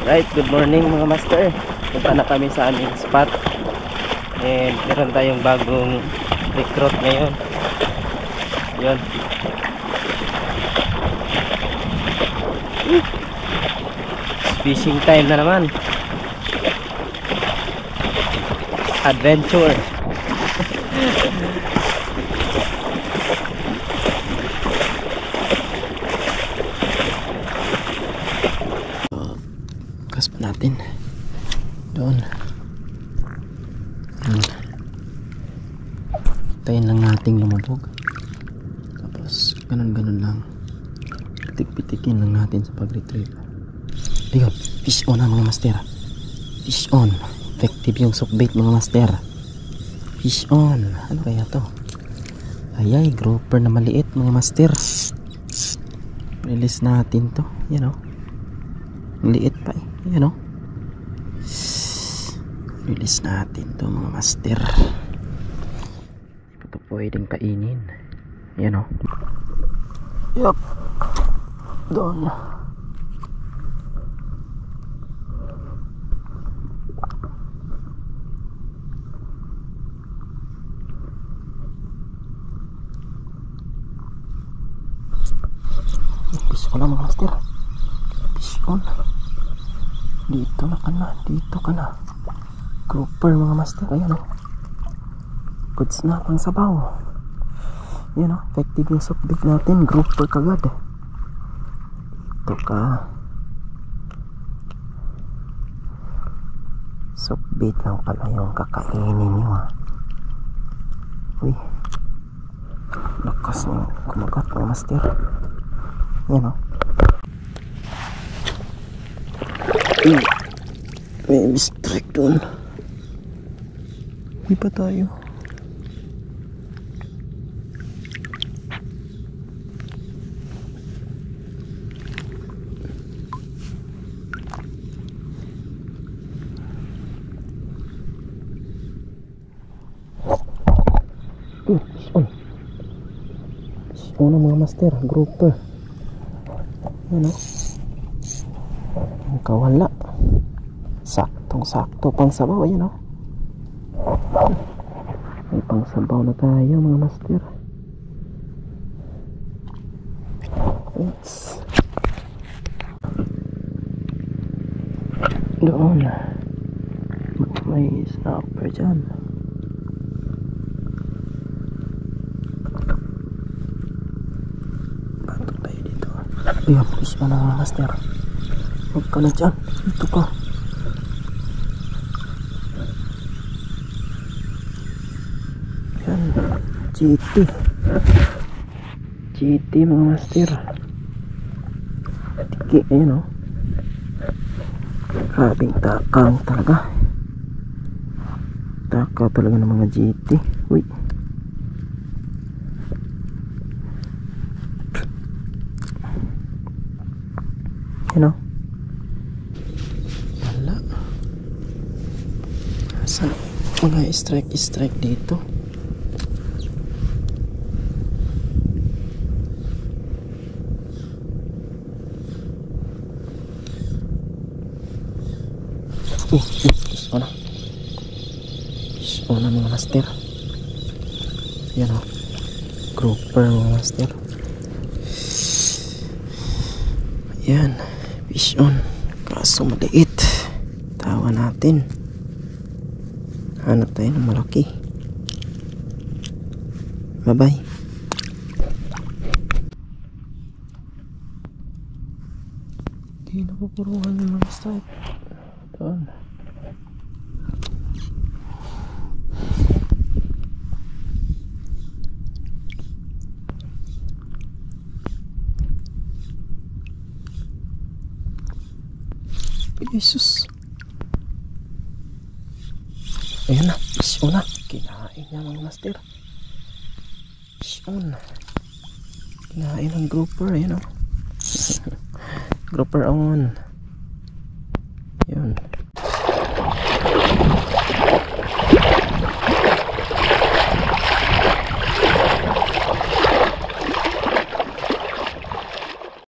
Right, good morning mga master. Punta na kami sa aming spot. And meron tayong bagong recruit ngayon. Yun. Fishing time na naman. Adventure. Kaspa natin doon. Tayin lang nating lumabog, tapos ganun lang, pitik-pitikin lang natin sa pag-retrieve. Ayun, fish on na mga master. Fish on. Effective yung sockbait mga master. Fish on. Ano kaya to? Ayay, grouper na maliit mga master. Release natin to. Yan o, maliit pa eh. Yan o, release natin to mga master. Hindi pa to pwedeng kainin. Yan o. Yup. Doon. Fish on na mga master. Fish on. Dito na ka na. Dito ka na. Grouper mga master. Ayan o. Goods na pang sabaw. Ayan o. Effective yung sockbait natin. Grouper kagad. Dito ka. Sockbait lang pala yung kakainin nyo ha. Uy. Lakas ng kumagat mga master. Ayan o. May strike doon. Hindi pa tayo. Fish on. Fish on na mga master. Grouper. Yan o. Ang kawala. Saktong-sakto pang sabaw. Ayan o. May pang sabaw na tayo mga master. Oops. Doon. May snapper dyan. Bato tayo dito. Ayan, fish pa na mga master. Huwag ka na dyan. Dito ka. Yan. GT mga master. Tiki. Ayan o. Grabing takang talaga. Taka talaga ng mga GT. Uy. Ayan o. Wala. Saan mga strike dito? Fish on na. Fish on na mga master. Yan o. Grouper mga master. Yan. Fish on. Kaso maliit. Tawa natin. Hanap tayo ng malaki. Bye bye. Hindi napupuruhan yung mga strike. Doon. Jesus. Ayan na, fish on na. Kinain niya mga master. Fish on. Kinain ng grouper. Ayan o. Grouper on. Yun.